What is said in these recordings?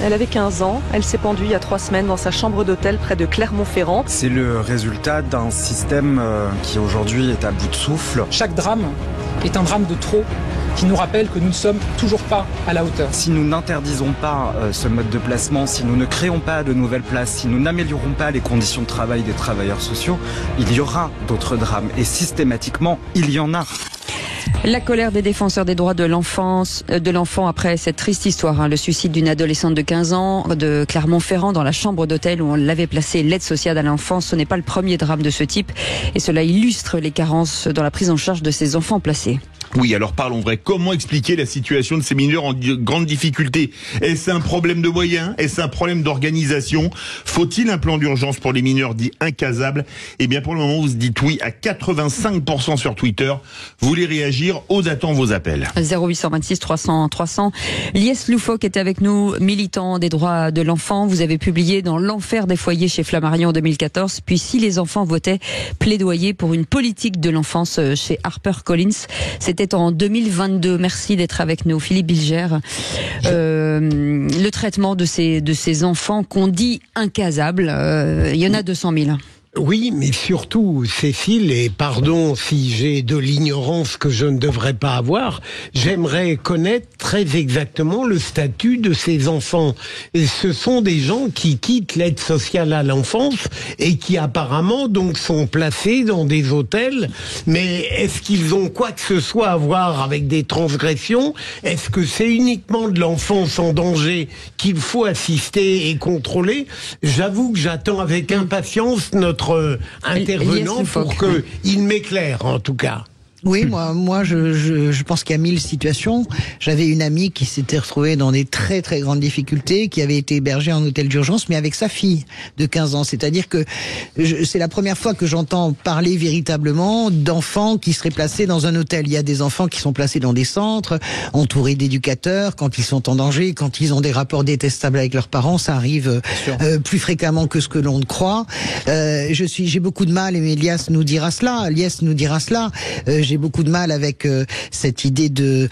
Elle avait 15 ans. Elle s'est pendue il y a 3 semaines dans sa chambre d'hôtel près de Clermont-Ferrand. C'est le résultat d'un système qui aujourd'hui est à bout de souffle. Chaque drame est un drame de trop qui nous rappelle que nous ne sommes toujours pas à la hauteur. Si nous n'interdisons pas ce mode de placement, si nous ne créons pas de nouvelles places, si nous n'améliorons pas les conditions de travail des travailleurs sociaux, il y aura d'autres drames. Et systématiquement, il y en a. La colère des défenseurs des droits de l'enfant après cette triste histoire, le suicide d'une adolescente de 15 ans de Clermont-Ferrand dans la chambre d'hôtel où on l'avait placée, l'aide sociale à l'enfance. Ce n'est pas le premier drame de ce type et cela illustre les carences dans la prise en charge de ces enfants placés. Oui, alors parlons vrai. Comment expliquer la situation de ces mineurs en grande difficulté? Est-ce un problème de moyens? Est-ce un problème d'organisation? Faut-il un plan d'urgence pour les mineurs dits incasables? Eh bien, pour le moment, vous dites oui à 85% sur Twitter. Vous voulez réagir? On attend vos appels. 0826 300 300. Lies Loufoque était avec nous, militant des droits de l'enfant. Vous avez publié dans L'enfer des foyers chez Flammarion en 2014. Puis Si les enfants votaient, plaidoyer pour une politique de l'enfance chez HarperCollins. C'était en 2022. Merci d'être avec nous. Philippe Bilger, le traitement de ces enfants qu'on dit incasables, il y en a 200 000. Oui, mais surtout, Cécile, et pardon si j'ai de l'ignorance que je ne devrais pas avoir, j'aimerais connaître très exactement le statut de ces enfants. Et ce sont des gens qui quittent l'aide sociale à l'enfance et qui apparemment donc sont placés dans des hôtels. Mais est-ce qu'ils ont quoi que ce soit à voir avec des transgressions? Est-ce que c'est uniquement de l'enfance en danger qu'il faut assister et contrôler? J'avoue que j'attends avec impatience notre intervenant pour qu'il m'éclaire en tout cas. Oui, moi, je pense qu'il y a 1000 situations. J'avais une amie qui s'était retrouvée dans des très très grandes difficultés, qui avait été hébergée en hôtel d'urgence, mais avec sa fille de 15 ans. C'est-à-dire que c'est la première fois que j'entends parler véritablement d'enfants qui seraient placés dans un hôtel. Il y a des enfants qui sont placés dans des centres, entourés d'éducateurs, quand ils sont en danger, quand ils ont des rapports détestables avec leurs parents. Ça arrive plus fréquemment que ce que l'on ne croit. J'ai beaucoup de mal, et Lies nous dira cela. J'ai beaucoup de mal avec cette idée de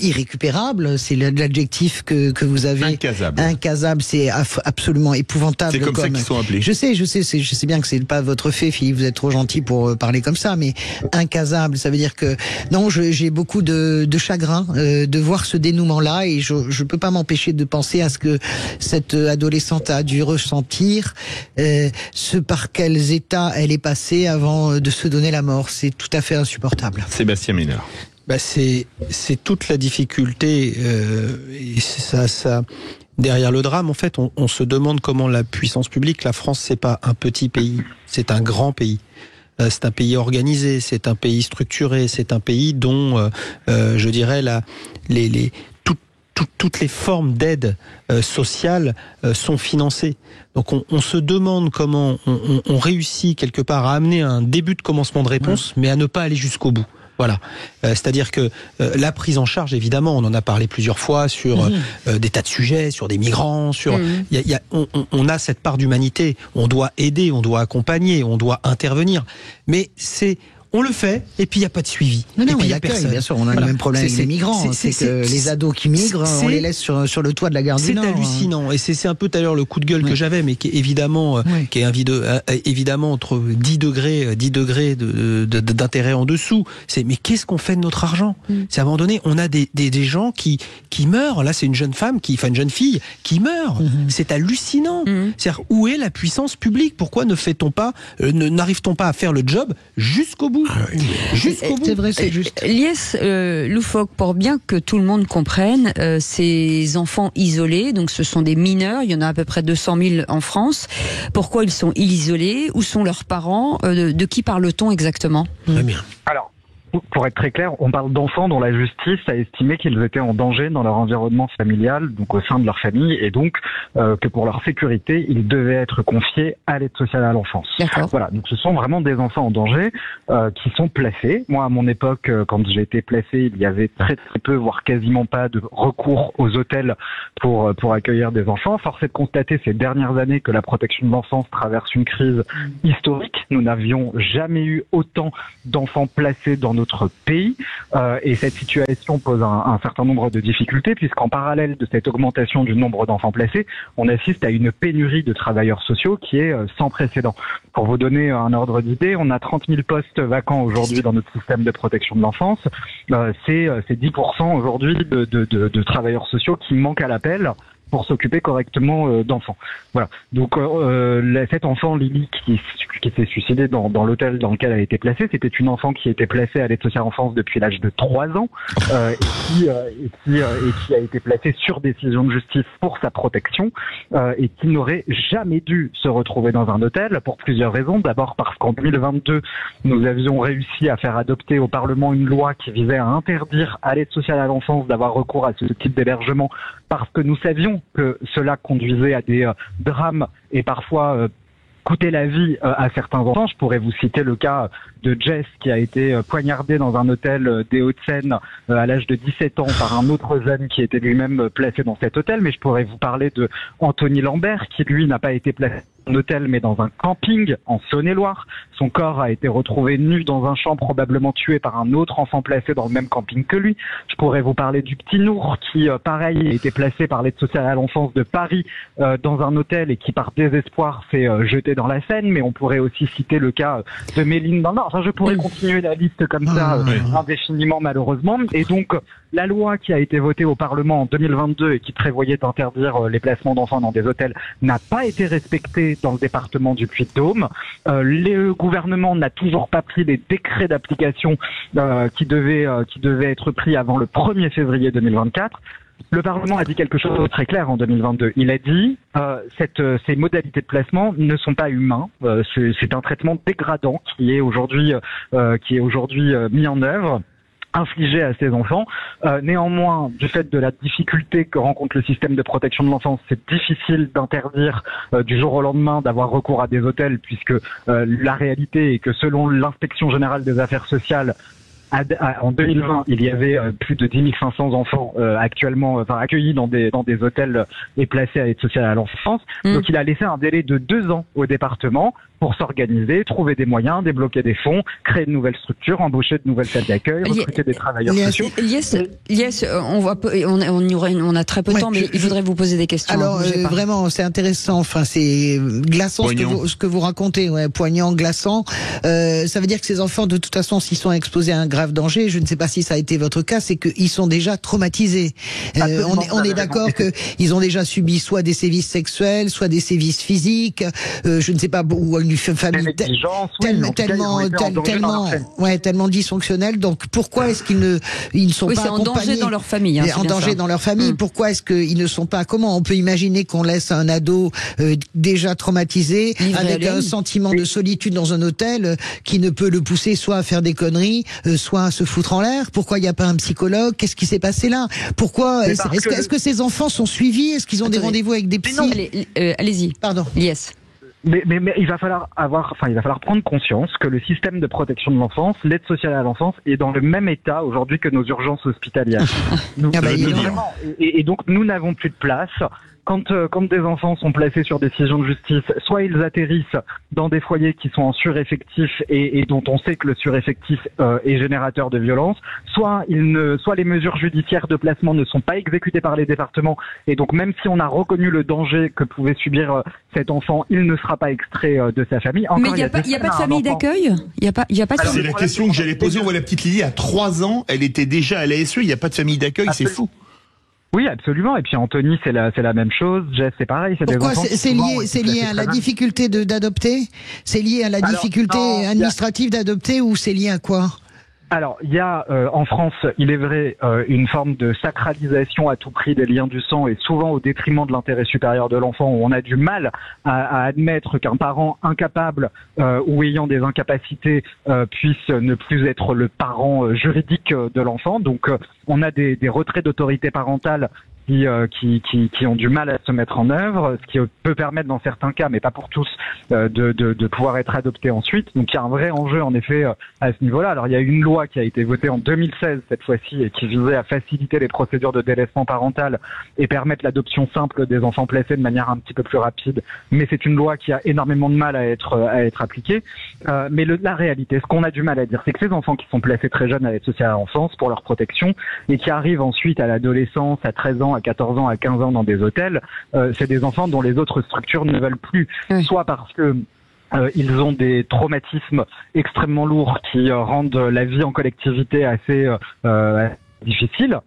irrécupérable. C'est l'adjectif que vous avez. Incasable. Incasable, c'est absolument épouvantable. C'est comme ça qu'ils sont appelés. Je sais bien que c'est pas votre fait, Philippe. Vous êtes trop gentil pour parler comme ça, mais incasable, ça veut dire que non. J'ai beaucoup de chagrin de voir ce dénouement-là, et je peux pas m'empêcher de penser à ce que cette adolescente a dû ressentir, ce par quels états elle est passée avant de se donner la mort. C'est tout à fait insupportable. Sébastien Ménard. C'est toute la difficulté et ça derrière le drame. En fait, on se demande comment la puissance publique, la France, c'est pas un petit pays, c'est un grand pays. C'est un pays organisé, c'est un pays structuré, c'est un pays dont, je dirais, toutes les formes d'aide sociale sont financées. Donc on se demande comment on réussit quelque part à amener un début de commencement de réponse, mais à ne pas aller jusqu'au bout. Voilà. C'est-à-dire que la prise en charge, évidemment, on en a parlé plusieurs fois sur des tas de sujets, sur des migrants, sur on a cette part d'humanité. On doit aider, on doit accompagner, on doit intervenir. Mais on le fait, et puis il n'y a pas de suivi. Non, et puis il y a personne. Bien sûr, on a le même problème avec les migrants. C'est que les ados qui migrent, on les laisse sur le toit de la gare du Nord. C'est hallucinant. Et c'est un peu tout à l'heure le coup de gueule que j'avais, mais qui est évidemment, évidemment entre 10 degrés d'intérêt en dessous. Mais qu'est-ce qu'on fait de notre argent? C'est à un moment donné, on a des gens qui meurent. Là, c'est une jeune fille qui meurt. C'est hallucinant. C'est-à-dire, où est la puissance publique? Pourquoi n'arrive-t-on pas à faire le job jusqu'au bout? Jusqu'au bout. C'est vrai, c'est juste. Lies Loufoque, pour bien que tout le monde comprenne, ces enfants isolés, donc ce sont des mineurs, il y en a à peu près 200 000 en France. Pourquoi ils sont isolés? Où sont leurs parents? De qui parle-t-on exactement? Très bien. Alors, pour être très clair, on parle d'enfants dont la justice a estimé qu'ils étaient en danger dans leur environnement familial, donc au sein de leur famille, et donc que pour leur sécurité, ils devaient être confiés à l'aide sociale à l'enfance. D'accord. Voilà, donc ce sont vraiment des enfants en danger qui sont placés. Moi, à mon époque, quand j'ai été placé, il y avait très très peu, voire quasiment pas de recours aux hôtels pour accueillir des enfants. Force est de constater ces dernières années que la protection de l'enfance traverse une crise historique. Nous n'avions jamais eu autant d'enfants placés dans nos autre pays. Et cette situation pose un certain nombre de difficultés, puisqu'en parallèle de cette augmentation du nombre d'enfants placés, on assiste à une pénurie de travailleurs sociaux qui est sans précédent. Pour vous donner un ordre d'idée, on a 30 000 postes vacants aujourd'hui dans notre système de protection de l'enfance. C'est 10% aujourd'hui de travailleurs sociaux qui manquent à l'appel pour s'occuper correctement d'enfants. Voilà. Donc cet enfant, Lily, qui s'est suicidée dans l'hôtel dans lequel elle a été placée, c'était une enfant qui était placée à l'aide sociale enfance depuis l'âge de 3 ans et qui a été placée sur décision de justice pour sa protection et qui n'aurait jamais dû se retrouver dans un hôtel pour plusieurs raisons. D'abord parce qu'en 2022, nous avions réussi à faire adopter au Parlement une loi qui visait à interdire à l'aide sociale à l'enfance d'avoir recours à ce type d'hébergement parce que nous savions que cela conduisait à des drames et parfois coûter la vie à certains enfants. Je pourrais vous citer le cas de Jess qui a été poignardée dans un hôtel des Hauts-de-Seine à l'âge de 17 ans par un autre jeune qui était lui-même placé dans cet hôtel. Mais je pourrais vous parler de Anthony Lambert qui, lui, n'a pas été placé dans un hôtel mais dans un camping en Saône-et-Loire. Son corps a été retrouvé nu dans un champ, probablement tué par un autre enfant placé dans le même camping que lui. Je pourrais vous parler du petit Nour qui, pareil, a été placé par l'aide sociale à l'enfance de Paris dans un hôtel et qui, par désespoir, s'est jeté dans la Seine. Mais on pourrait aussi citer le cas de Méline dans le Nord. Enfin, je pourrais continuer la liste comme ça indéfiniment, malheureusement. Et donc, la loi qui a été votée au Parlement en 2022 et qui prévoyait d'interdire les placements d'enfants dans des hôtels n'a pas été respectée dans le département du Puy-de-Dôme. Le gouvernement n'a toujours pas pris les décrets d'application qui devaient être pris avant le 1er février 2024. Le Parlement a dit quelque chose de très clair en 2022. Il a dit ces modalités de placement ne sont pas humains. C'est un traitement dégradant qui est aujourd'hui mis en œuvre, infligé à ces enfants. Néanmoins, du fait de la difficulté que rencontre le système de protection de l'enfance, c'est difficile d'interdire du jour au lendemain d'avoir recours à des hôtels, puisque la réalité est que selon l'Inspection générale des affaires sociales, en 2020, il y avait plus de 10 500 enfants accueillis dans des hôtels et placés à l'aide sociale à l'enfance. Donc il a laissé un délai de 2 ans au département pour s'organiser, trouver des moyens, débloquer des fonds, créer de nouvelles structures, embaucher de nouvelles salles d'accueil, recruter des travailleurs sociaux. On a très peu de temps, mais il faudrait vous poser des questions. Alors vraiment, c'est intéressant. Enfin, c'est glaçant ce que vous racontez, poignant, glaçant. Ça veut dire que ces enfants, de toute façon, s'ils sont exposés à un grave danger, je ne sais pas si ça a été votre cas, c'est qu'ils sont déjà traumatisés. On est d'accord qu'ils ont déjà subi soit des sévices sexuels, soit des sévices physiques. Je ne sais pas, ou une famille tellement dysfonctionnelle. Donc pourquoi est-ce qu'ils ne sont pas accompagnés, en danger dans leur famille, en danger dans leur famille. Pourquoi est-ce qu'ils ne sont pas, comment on peut imaginer qu'on laisse un ado déjà traumatisé avec un sentiment de solitude dans un hôtel qui ne peut le pousser soit à faire des conneries, soit à se foutre en l'air? Pourquoi il n'y a pas un psychologue? Qu'est-ce qui s'est passé là? Pourquoi est-ce que ces enfants sont suivis? Est-ce qu'ils ont des rendez-vous avec des psys? Allez-y. Pardon. Yes. Mais il va falloir prendre conscience que le système de protection de l'enfance, l'aide sociale à l'enfance, est dans le même état aujourd'hui que nos urgences hospitalières. Et donc nous n'avons plus de place. Quand des enfants sont placés sur décision de justice, soit ils atterrissent dans des foyers qui sont en sureffectif et dont on sait que le sureffectif est générateur de violence, soit les mesures judiciaires de placement ne sont pas exécutées par les départements, et donc même si on a reconnu le danger que pouvait subir cet enfant, il ne sera pas extrait de sa famille. Mais il n'y a pas de famille d'accueil? Il y a pas. C'est la question que j'allais poser. La petite Lily, à 3 ans, elle était déjà à l'ASE. Il n'y a pas de famille d'accueil, c'est fou. Oui, absolument. Et puis Anthony, c'est la même chose. Jess, c'est pareil. Pourquoi c'est lié à la difficulté d'adopter? C'est lié à la difficulté administrative d'adopter, ou c'est lié à quoi? Alors, il y a en France, il est vrai, une forme de sacralisation à tout prix des liens du sang, et souvent au détriment de l'intérêt supérieur de l'enfant, où on a du mal à admettre qu'un parent incapable ou ayant des incapacités puisse ne plus être le parent juridique de l'enfant. Donc, on a des retraits d'autorité parentale qui ont du mal à se mettre en œuvre, ce qui peut permettre dans certains cas, mais pas pour tous, de pouvoir être adoptés ensuite. Donc il y a un vrai enjeu en effet à ce niveau-là. Alors il y a une loi qui a été votée en 2016 cette fois-ci et qui visait à faciliter les procédures de délaissement parental et permettre l'adoption simple des enfants placés de manière un petit peu plus rapide. Mais c'est une loi qui a énormément de mal à être appliquée. Mais la réalité, ce qu'on a du mal à dire, c'est que ces enfants qui sont placés très jeunes à l'aide sociale à l'enfance pour leur protection et qui arrivent ensuite à l'adolescence, à 13 ans, à 14 ans, à 15 ans dans des hôtels, c'est des enfants dont les autres structures ne veulent plus. Oui. Soit parce que ils ont des traumatismes extrêmement lourds qui rendent la vie en collectivité assez difficile.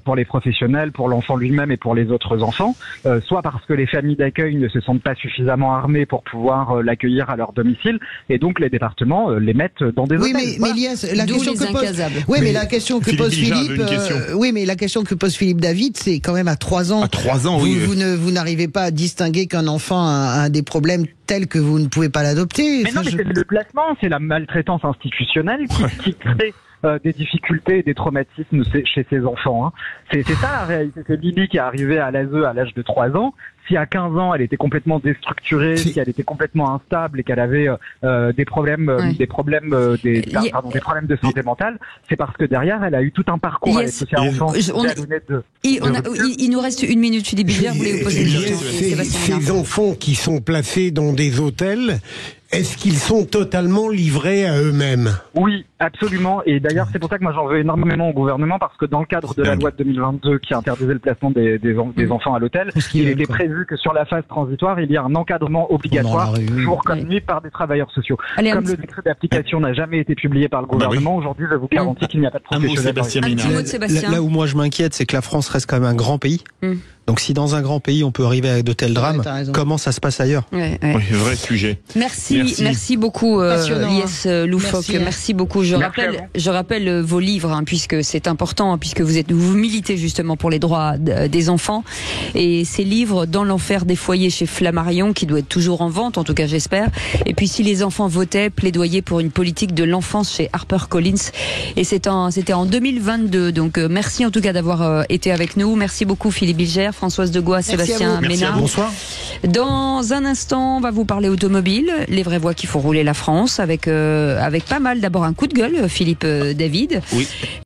Pour les professionnels, pour l'enfant lui-même et pour les autres enfants, soit parce que les familles d'accueil ne se sentent pas suffisamment armées pour pouvoir l'accueillir à leur domicile, et donc les départements les mettent dans des hôtels. Mais Lies, la question que pose, mais la question que pose la question que pose Philippe David, c'est quand même à 3 ans. À 3 ans, oui. Vous n'arrivez pas à distinguer qu'un enfant a des problèmes tels que vous ne pouvez pas l'adopter. Mais non, mais c'est le placement, c'est la maltraitance institutionnelle qui crée des difficultés et des traumatismes chez ces enfants. Hein. C'est ça la réalité. C'est Lily qui est arrivée à l'ASE à l'âge de 3 ans. Si à 15 ans elle était complètement déstructurée, si elle était complètement instable et qu'elle avait des problèmes de santé mentale, c'est parce que derrière elle a eu tout un parcours avec ce enfant. Il nous reste 1 minute, Philippe Bilger, vous voulez vous poser une question. Ces enfants qui sont placés dans des hôtels, est-ce qu'ils sont totalement livrés à eux-mêmes? Oui, absolument. Et d'ailleurs, c'est pour ça que moi j'en veux énormément au gouvernement, parce que dans le cadre de la loi de 2022 qui interdisait le placement des enfants à l'hôtel, il était prévu que sur la phase transitoire, il y a un encadrement obligatoire jour comme nuit par des travailleurs sociaux. Comme le décret d'application n'a jamais été publié par le gouvernement, aujourd'hui, je vous garantis qu'il n'y a pas de professionnels. Là où moi je m'inquiète, c'est que la France reste quand même un grand pays. Donc si dans un grand pays on peut arriver à de tels drames, comment ça se passe ailleurs? Oui, vrai sujet. Merci beaucoup Lies Loufoque. Merci beaucoup. Je rappelle vos livres, puisque c'est important, puisque vous militez justement pour les droits des enfants. Et ces livres, Dans l'enfer des foyers chez Flammarion, qui doit être toujours en vente, en tout cas j'espère. Et puis Si les enfants votaient, plaidoyer pour une politique de l'enfance chez HarperCollins. Et c'était en 2022. Donc merci en tout cas d'avoir été avec nous. Merci beaucoup Philippe Bilger, Françoise Degois, Sébastien Ménard. Bonsoir. Dans un instant, on va vous parler automobile, les vraies voies qui font rouler la France, avec pas mal, d'abord un coup de gueule, Philippe David. Oui.